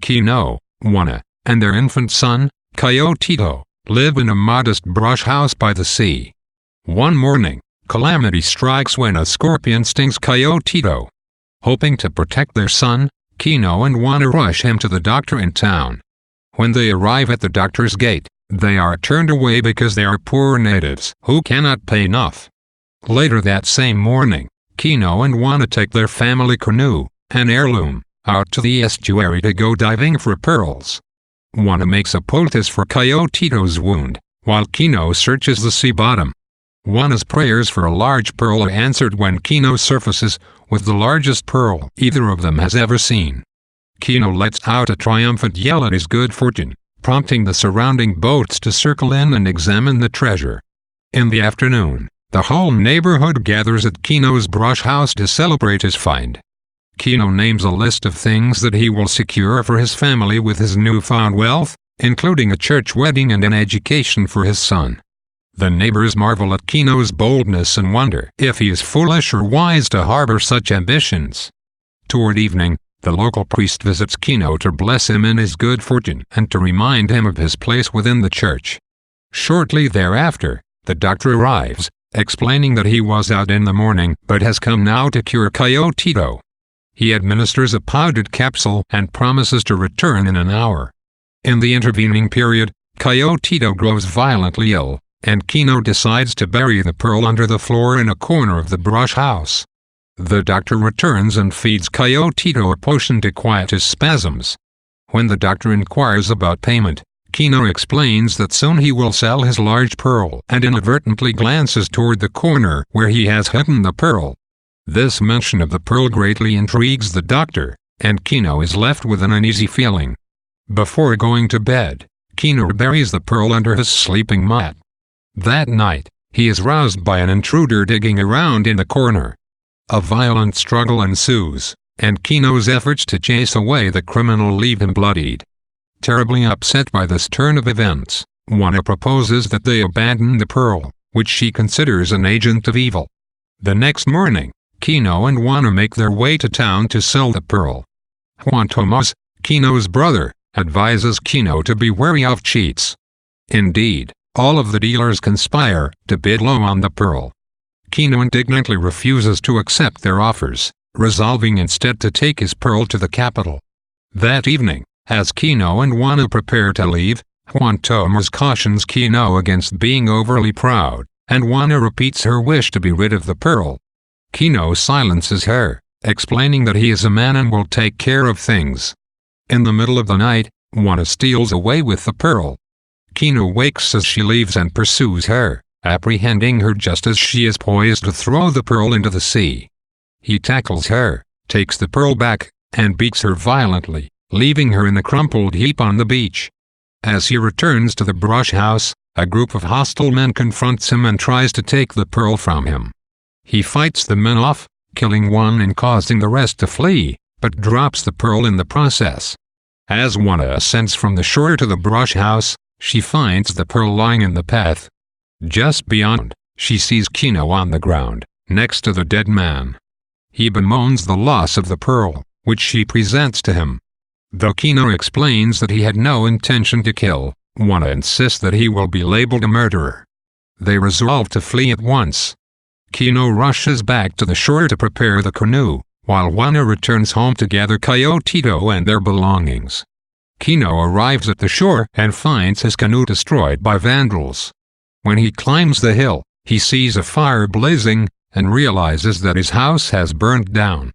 Kino, Juana, and their infant son, Coyotito, live in a modest brush house by the sea. One morning, calamity strikes when a scorpion stings Coyotito. Hoping to protect their son, Kino and Juana rush him to the doctor in town. When they arrive at the doctor's gate, they are turned away because they are poor natives who cannot pay enough. Later that same morning, Kino and Juana take their family canoe, an heirloom, out to the estuary to go diving for pearls. Juana makes a poultice for Coyotito's wound, while Kino searches the sea bottom. Juana's prayers for a large pearl are answered when Kino surfaces with the largest pearl either of them has ever seen. Kino lets out a triumphant yell at his good fortune, prompting the surrounding boats to circle in and examine the treasure. In the afternoon, the whole neighborhood gathers at Kino's brush house to celebrate his find. Kino names a list of things that he will secure for his family with his newfound wealth, including a church wedding and an education for his son. The neighbors marvel at Kino's boldness and wonder if he is foolish or wise to harbor such ambitions. Toward evening, the local priest visits Kino to bless him in his good fortune and to remind him of his place within the church. Shortly thereafter, the doctor arrives, explaining that he was out in the morning but has come now to cure Coyotito. He administers a powdered capsule and promises to return in an hour. In the intervening period, Coyotito grows violently ill, and Kino decides to bury the pearl under the floor in a corner of the brush house. The doctor returns and feeds Coyotito a potion to quiet his spasms. When the doctor inquires about payment, Kino explains that soon he will sell his large pearl and inadvertently glances toward the corner where he has hidden the pearl. This mention of the pearl greatly intrigues the doctor, and Kino is left with an uneasy feeling. Before going to bed, Kino buries the pearl under his sleeping mat. That night, he is roused by an intruder digging around in the corner. A violent struggle ensues, and Kino's efforts to chase away the criminal leave him bloodied. Terribly upset by this turn of events, Juana proposes that they abandon the pearl, which she considers an agent of evil. The next morning, Kino and Juana make their way to town to sell the pearl. Juan Tomas, Kino's brother, advises Kino to be wary of cheats. Indeed, all of the dealers conspire to bid low on the pearl. Kino indignantly refuses to accept their offers, resolving instead to take his pearl to the capital. That evening, as Kino and Juana prepare to leave, Juan Tomas cautions Kino against being overly proud, and Juana repeats her wish to be rid of the pearl. Kino silences her, explaining that he is a man and will take care of things. In the middle of the night, Juana steals away with the pearl. Kino wakes as she leaves and pursues her, apprehending her just as she is poised to throw the pearl into the sea. He tackles her, takes the pearl back, and beats her violently, leaving her in a crumpled heap on the beach. As he returns to the brush house, a group of hostile men confronts him and tries to take the pearl from him. He fights the men off, killing one and causing the rest to flee, but drops the pearl in the process. As Juana ascends from the shore to the brush house, she finds the pearl lying in the path. Just beyond, she sees Kino on the ground, next to the dead man. He bemoans the loss of the pearl, which she presents to him. Though Kino explains that he had no intention to kill, Juana insists that he will be labeled a murderer. They resolve to flee at once. Kino rushes back to the shore to prepare the canoe, while Juana returns home to gather Coyotito and their belongings. Kino arrives at the shore and finds his canoe destroyed by vandals. When he climbs the hill, he sees a fire blazing, and realizes that his house has burned down.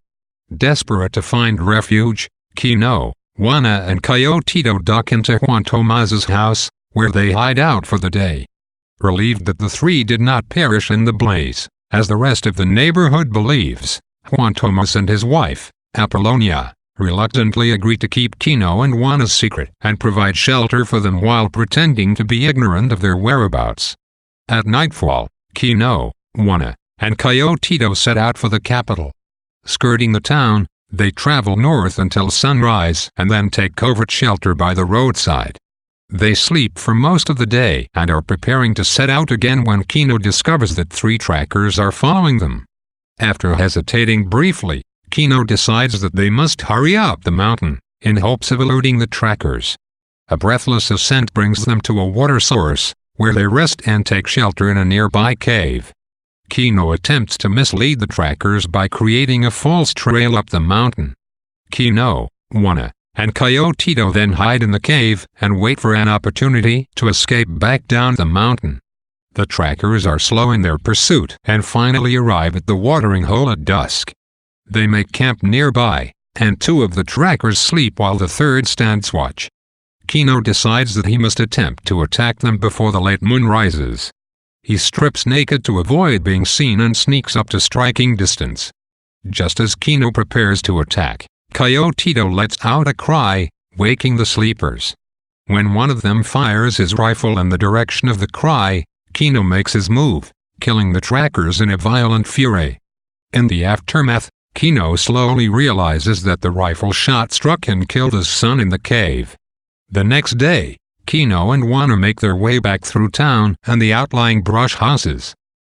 Desperate to find refuge, Kino, Juana and Coyotito duck into Juan Tomas's house, where they hide out for the day. Relieved that the three did not perish in the blaze, as the rest of the neighborhood believes, Juan Tomas and his wife, Apollonia, reluctantly agree to keep Kino and Juana's secret and provide shelter for them while pretending to be ignorant of their whereabouts. At nightfall, Kino, Juana, and Coyotito set out for the capital. Skirting the town, they travel north until sunrise and then take covert shelter by the roadside. They sleep for most of the day and are preparing to set out again when Kino discovers that 3 trackers are following them. After hesitating briefly, Kino decides that they must hurry up the mountain, in hopes of eluding the trackers. A breathless ascent brings them to a water source, where they rest and take shelter in a nearby cave. Kino attempts to mislead the trackers by creating a false trail up the mountain. Kino, Wanna, and Coyotito then hide in the cave and wait for an opportunity to escape back down the mountain. The trackers are slow in their pursuit and finally arrive at the watering hole at dusk. They make camp nearby, and 2 of the trackers sleep while the 3rd stands watch. Kino decides that he must attempt to attack them before the late moon rises. He strips naked to avoid being seen and sneaks up to striking distance. Just as Kino prepares to attack, Coyotito lets out a cry, waking the sleepers. When one of them fires his rifle in the direction of the cry, Kino makes his move, killing the trackers in a violent fury. In the aftermath, Kino slowly realizes that the rifle shot struck and killed his son in the cave. The next day, Kino and Wanna make their way back through town and the outlying brush houses.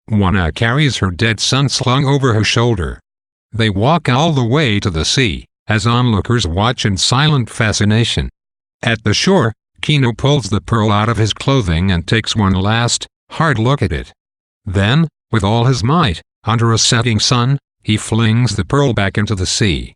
Wanna carries her dead son slung over her shoulder. They walk all the way to the sea, as onlookers watch in silent fascination. At the shore, Kino pulls the pearl out of his clothing and takes one last, hard look at it. Then, with all his might, under a setting sun, he flings the pearl back into the sea.